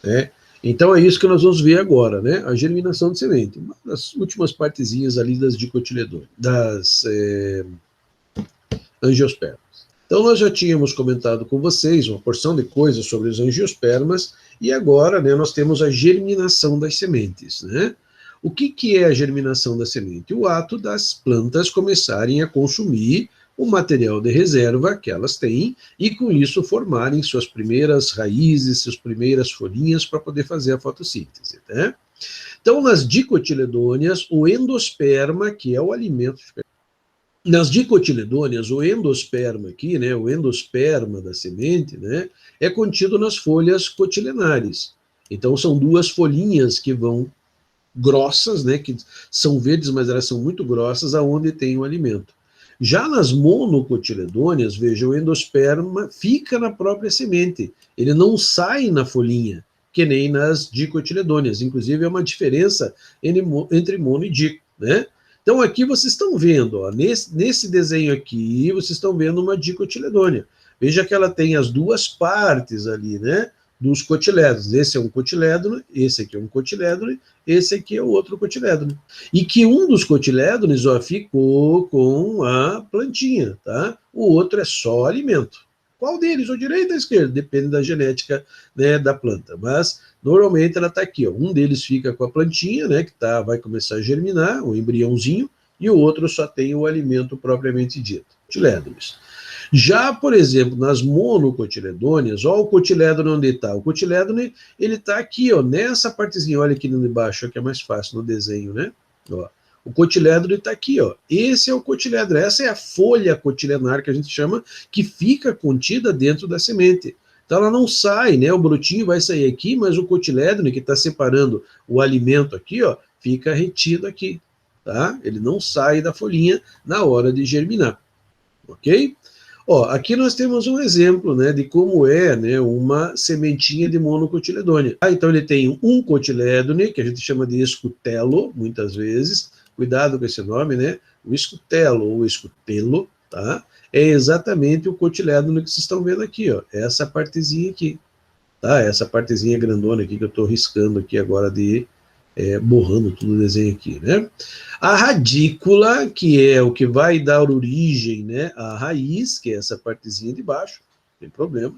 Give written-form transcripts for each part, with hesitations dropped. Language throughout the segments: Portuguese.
né? Então é isso que nós vamos ver agora, né? A germinação de semente, uma das últimas partezinhas ali das dicotiledôneas, das angiospermas. Então nós já tínhamos comentado com vocês uma porção de coisas sobre os angiospermas e agora, né, nós temos a germinação das sementes, né? O que é a germinação da semente? O ato das plantas começarem a consumir o material de reserva que elas têm e com isso formarem suas primeiras raízes, suas primeiras folhinhas para poder fazer a fotossíntese, né? Então, nas dicotiledôneas, o endosperma, que é o alimento. Nas dicotiledôneas, o endosperma aqui, né, o endosperma da semente, né, é contido nas folhas cotilenares. Então, são duas folhinhas que vão grossas, né, que são verdes, mas elas são muito grossas, aonde tem o alimento. Já nas monocotiledôneas, veja, o endosperma fica na própria semente, ele não sai na folhinha, que nem nas dicotiledôneas. Inclusive, é uma diferença entre mono e dico, né? Então, aqui vocês estão vendo, ó, nesse desenho aqui, vocês estão vendo uma dicotiledônea. Veja que ela tem as duas partes ali, né? Dos cotilédones. Esse é um cotilédone, esse aqui é um cotilédone, esse aqui é o outro cotilédone. E que um dos cotilédones, ó, ficou com a plantinha, tá? O outro é só alimento. Qual deles? O direito ou a esquerda? Depende da genética, né, da planta. Mas, normalmente, ela está aqui, ó. Um deles fica com a plantinha, né, que vai começar a germinar, o embriãozinho, e o outro só tem o alimento propriamente dito. Cotilédones. Já, por exemplo, nas monocotiledôneas, olha o cotilédone onde está. O cotilédone, ele está aqui, ó, nessa partezinha, olha aqui de baixo, que é mais fácil no desenho, né? Ó, o cotilédone está aqui, ó. Esse é o cotilédone, essa é a folha cotilenar que a gente chama, que fica contida dentro da semente. Então ela não sai, né? O brotinho vai sair aqui, mas o cotilédone que está separando o alimento aqui, ó, fica retido aqui, tá? Ele não sai da folhinha na hora de germinar, ok? Ó, aqui nós temos um exemplo, né, de como é, né, uma sementinha de monocotiledônea. Então ele tem um cotilédone, que a gente chama de escutelo, muitas vezes. Cuidado com esse nome, né? O escutelo ou escutelo, tá? É exatamente o cotilédone que vocês estão vendo aqui, ó. Essa partezinha aqui, tá? Essa partezinha grandona aqui que eu estou riscando aqui agora de borrando tudo o desenho aqui, né? A radícula, que é o que vai dar origem, né, à raiz, que é essa partezinha de baixo, não tem problema.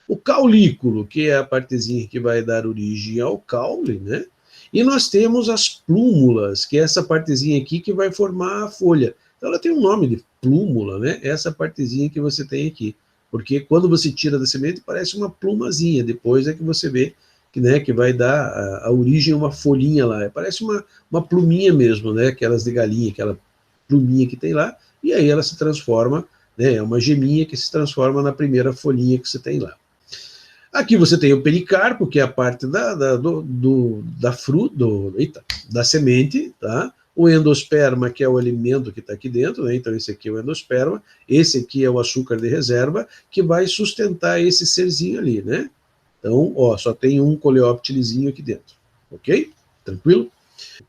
O caulículo, que é a partezinha que vai dar origem ao caule, né? E nós temos as plúmulas, que é essa partezinha aqui que vai formar a folha. Então ela tem um nome de plúmula, né? Essa partezinha que você tem aqui. Porque quando você tira da semente, parece uma plumazinha, depois é que você vê né, que vai dar a origem a uma folhinha lá. Parece uma pluminha mesmo, né, aquelas de galinha, aquela pluminha que tem lá, e aí ela se transforma, né, é uma geminha que se transforma na primeira folhinha que você tem lá. Aqui você tem o pericarpo, que é a parte da fruta, da semente, tá? O endosperma, que é o alimento que está aqui dentro, né? Então esse aqui é o endosperma, esse aqui é o açúcar de reserva, que vai sustentar esse serzinho ali, né? Então, ó, só tem um coleóptilezinho aqui dentro, ok? Tranquilo?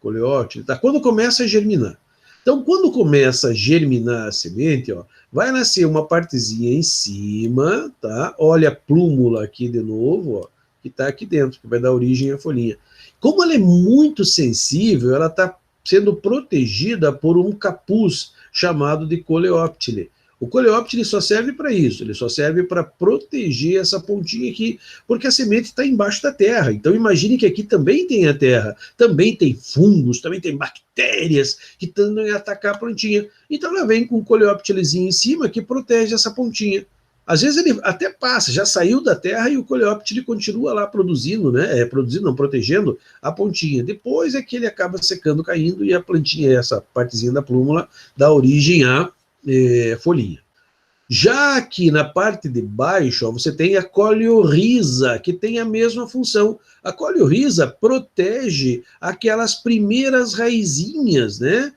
Coleóptile, tá? Quando começa a germinar. Então, quando começa a germinar a semente, ó, vai nascer uma partezinha em cima, tá? Olha a plúmula aqui de novo, ó, que tá aqui dentro, que vai dar origem à folhinha. Como ela é muito sensível, ela está sendo protegida por um capuz chamado de coleóptile. O coleóptile só serve para isso, ele só serve para proteger essa pontinha aqui, porque a semente está embaixo da terra. Então imagine que aqui também tem a terra, também tem fungos, também tem bactérias que tendem a atacar a plantinha. Então ela vem com um coleóptilezinho em cima que protege essa pontinha. Às vezes ele até passa, já saiu da terra e o coleóptile continua lá produzindo, né? Protegendo a pontinha. Depois é que ele acaba secando, caindo e a plantinha, essa partezinha da plúmula, dá origem à folhinha. Já aqui na parte de baixo, ó, você tem a coleorrhiza, que tem a mesma função. A coleorrhiza protege aquelas primeiras raizinhas, né?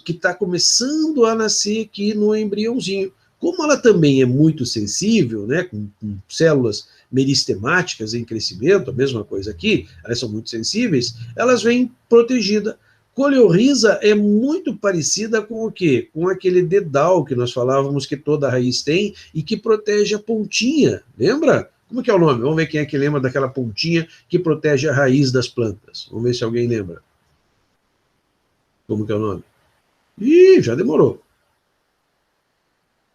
Que está começando a nascer aqui no embriãozinho. Como ela também é muito sensível, né, com células meristemáticas em crescimento, a mesma coisa aqui, elas são muito sensíveis, elas vêm protegidas. Coleorrhiza é muito parecida com o quê? Com aquele dedal que nós falávamos que toda raiz tem e que protege a pontinha, lembra? Como que é o nome? Vamos ver quem é que lembra daquela pontinha que protege a raiz das plantas. Vamos ver se alguém lembra. Como que é o nome? Ih, já demorou.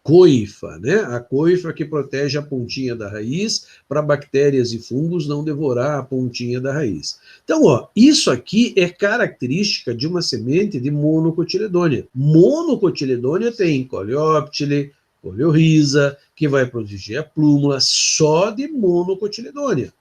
Coifa, né? A coifa que protege a pontinha da raiz para bactérias e fungos não devorar a pontinha da raiz. Então, ó, isso aqui é característica de uma semente de monocotiledônia. Monocotiledônia tem coleóptile, coleorrhiza, que vai proteger a plúmula só de monocotiledônia.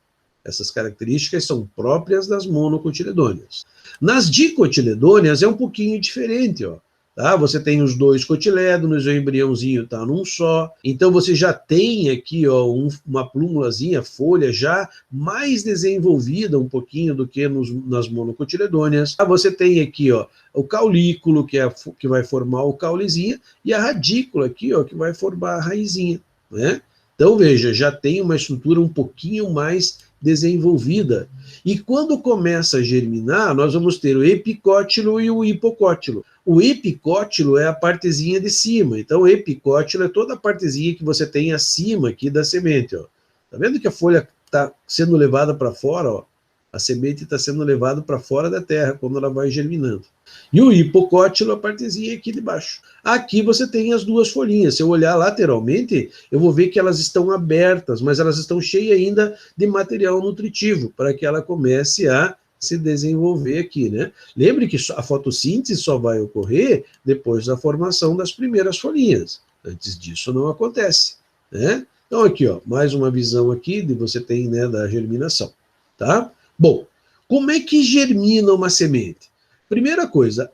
Essas características são próprias das monocotiledôneas. Nas dicotiledôneas é um pouquinho diferente, ó. Tá? Você tem os dois cotilédonos, o embriãozinho está num só. Então você já tem aqui, ó, uma plúmulazinha, folha já mais desenvolvida um pouquinho do que nas monocotiledôneas. Você tem aqui, ó, o caulículo, que vai formar o caulezinho, e a radícula aqui, ó, que vai formar a raizinha, né? Então veja, já tem uma estrutura um pouquinho mais desenvolvida. E quando começa a germinar, nós vamos ter o epicótilo e o hipocótilo. O epicótilo é a partezinha de cima. Então, o epicótilo é toda a partezinha que você tem acima aqui da semente. Ó. Tá vendo que a folha está sendo levada para fora? Ó? A semente está sendo levada para fora da terra quando ela vai germinando. E o hipocótilo, a partezinha aqui de baixo. Aqui você tem as duas folhinhas. Se eu olhar lateralmente, eu vou ver que elas estão abertas, mas elas estão cheias ainda de material nutritivo, para que ela comece a se desenvolver aqui, né? Lembre que a fotossíntese só vai ocorrer depois da formação das primeiras folhinhas. Antes disso não acontece, né? Então aqui, ó, mais uma visão aqui de você tem, né, da germinação, tá? Bom, como é que germina uma semente? Primeira coisa,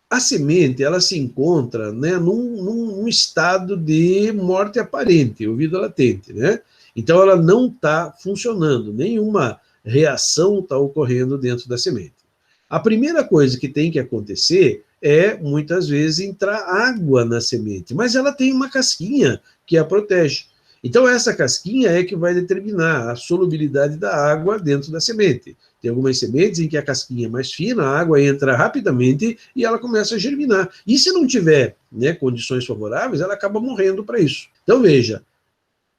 a semente, ela se encontra, né, num estado de morte aparente, ou vida latente, né? Então ela não está funcionando, nenhuma reação está ocorrendo dentro da semente. A primeira coisa que tem que acontecer é, muitas vezes, entrar água na semente, mas ela tem uma casquinha que a protege. Então, essa casquinha é que vai determinar a solubilidade da água dentro da semente. Tem algumas sementes em que a casquinha é mais fina, a água entra rapidamente e ela começa a germinar. E se não tiver, né, condições favoráveis, ela acaba morrendo para isso. Então, veja,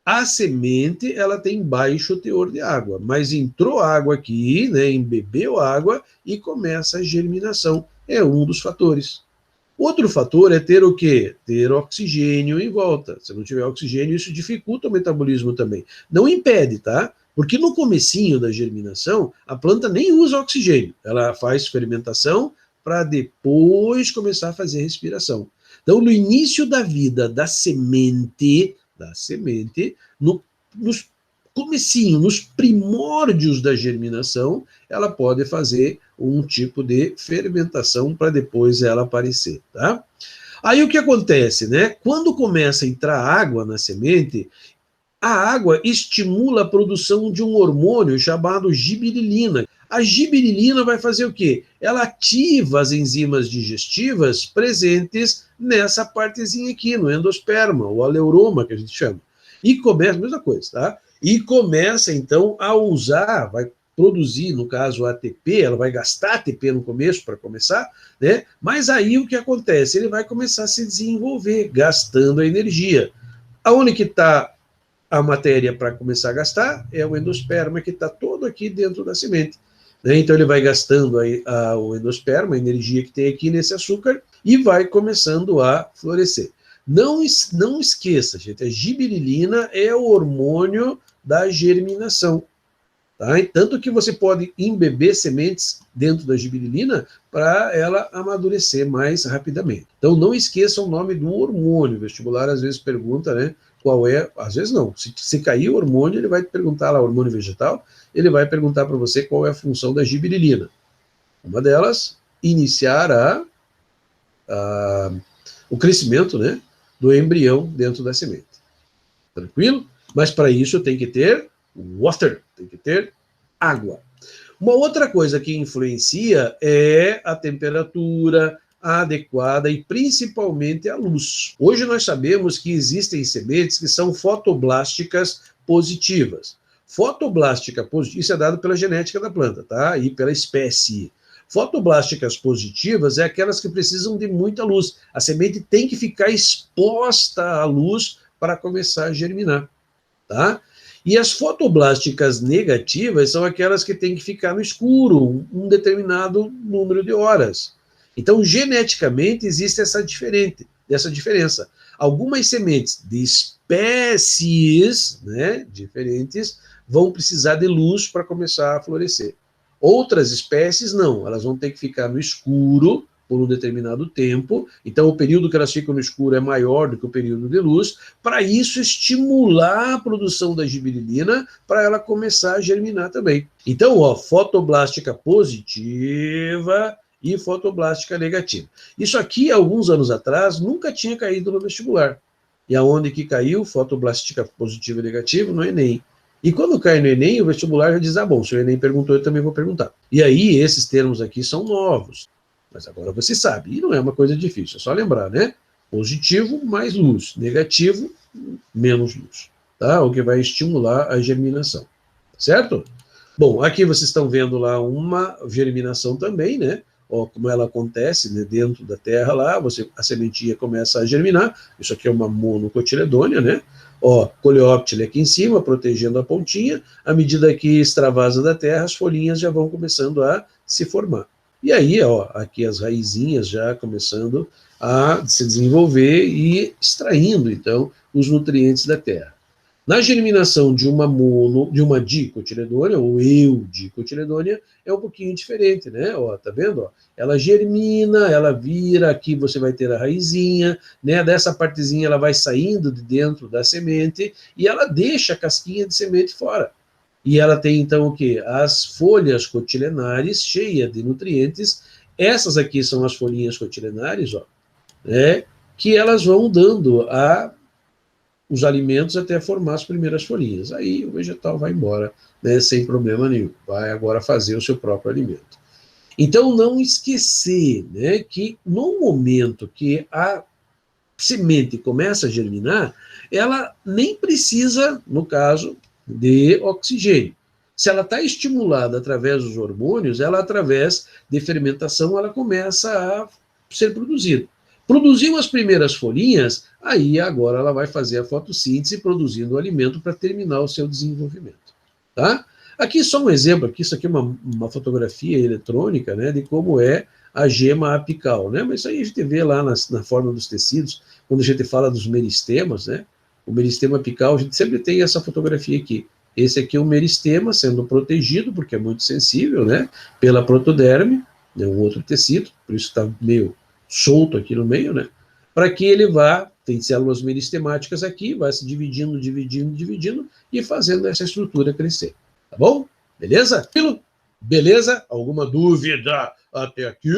a semente, ela tem baixo teor de água, mas entrou água aqui, né, embebeu água e começa a germinação. É um dos fatores. Outro fator é ter o quê? Ter oxigênio em volta. Se não tiver oxigênio, isso dificulta o metabolismo também. Não impede, tá? Porque no comecinho da germinação, a planta nem usa oxigênio. Ela faz fermentação para depois começar a fazer respiração. Então, no início da vida da semente, nos comecinho, nos primórdios da germinação, ela pode fazer um tipo de fermentação para depois ela aparecer, tá? Aí o que acontece, né? Quando começa a entrar água na semente, a água estimula a produção de um hormônio chamado gibirilina. A gibirilina vai fazer o quê? Ela ativa as enzimas digestivas presentes nessa partezinha aqui, no endosperma, o aleuroma, que a gente chama. E começa, a mesma coisa, tá? E começa, então, a usar, vai produzir, no caso, ATP, ela vai gastar ATP no começo, para começar, né? Mas aí o que acontece? Ele vai começar a se desenvolver, gastando a energia. Aonde que está a matéria para começar a gastar? É o endosperma, que está todo aqui dentro da semente. Né? Então ele vai gastando o endosperma, a energia que tem aqui nesse açúcar, e vai começando a florescer. Não esqueça, gente, a gibirilina é o hormônio da germinação. Tá? Tanto que você pode embeber sementes dentro da gibirilina para ela amadurecer mais rapidamente. Então não esqueça o nome do hormônio. O vestibular às vezes pergunta, né, qual é, às vezes não. Se cair o hormônio, ele vai te perguntar lá, hormônio vegetal, ele vai perguntar para você qual é a função da gibirilina. Uma delas, iniciar o crescimento, né, do embrião dentro da semente. Tranquilo? Mas para isso tem que ter water, tem que ter água. Uma outra coisa que influencia é a temperatura adequada e principalmente a luz. Hoje nós sabemos que existem sementes que são fotoblásticas positivas. Fotoblástica positiva, isso é dado pela genética da planta, tá? E pela espécie. Fotoblásticas positivas é aquelas que precisam de muita luz. A semente tem que ficar exposta à luz para começar a germinar, tá? E as fotoblásticas negativas são aquelas que têm que ficar no escuro um determinado número de horas. Então, geneticamente, existe essa diferença. Algumas sementes de espécies, né, diferentes vão precisar de luz para começar a florescer. Outras espécies não, elas vão ter que ficar no escuro por um determinado tempo, então o período que elas ficam no escuro é maior do que o período de luz, para isso estimular a produção da giberelina, para ela começar a germinar também. Então, ó, fotoblástica positiva e fotoblástica negativa. Isso aqui, alguns anos atrás, nunca tinha caído no vestibular. E aonde que caiu? Fotoblástica positiva e negativa no Enem. E quando cai no Enem, o vestibular já diz, ah, bom, se o Enem perguntou, eu também vou perguntar. E aí, esses termos aqui são novos. Mas agora você sabe, e não é uma coisa difícil, é só lembrar, né? Positivo, mais luz. Negativo, menos luz. Tá? O que vai estimular a germinação. Certo? Bom, aqui vocês estão vendo lá uma germinação também, né? Ó, como ela acontece, né, dentro da terra lá, a sementinha começa a germinar. Isso aqui é uma monocotiledônia, né? Ó, coleóptile aqui em cima, protegendo a pontinha. À medida que extravasa da terra, as folhinhas já vão começando a se formar. E aí, ó, aqui as raizinhas já começando a se desenvolver e extraindo, então, os nutrientes da terra. Na germinação de uma dicotiledônia, ou eudicotiledônia, é um pouquinho diferente, né? Ó, tá vendo? Ó, ela germina, ela vira, aqui você vai ter a raizinha, né? Dessa partezinha ela vai saindo de dentro da semente e ela deixa a casquinha de semente fora. E ela tem, então, o quê? As folhas cotilenares cheias de nutrientes. Essas aqui são as folhinhas cotilenares, ó, né? Que elas vão dando os alimentos até formar as primeiras folhinhas. Aí o vegetal vai embora, né, sem problema nenhum. Vai agora fazer o seu próprio alimento. Então, não esquecer, né, que no momento que a semente começa a germinar, ela nem precisa, no caso, de oxigênio. Se ela está estimulada através dos hormônios, ela, através de fermentação, ela começa a ser produzida. Produziu as primeiras folhinhas, aí agora ela vai fazer a fotossíntese produzindo o alimento para terminar o seu desenvolvimento. Tá? Aqui só um exemplo, aqui, isso aqui é uma fotografia eletrônica, né, de como é a gema apical, né? Mas isso aí a gente vê lá na forma dos tecidos, quando a gente fala dos meristemas, né? O meristema apical, a gente sempre tem essa fotografia aqui. Esse aqui é o meristema sendo protegido, porque é muito sensível, né? Pela protoderme, né, um outro tecido, por isso está meio solto aqui no meio, né? Para que ele vá, tem células meristemáticas aqui, vai se dividindo e fazendo essa estrutura crescer. Tá bom? Beleza? Beleza? Alguma dúvida até aqui?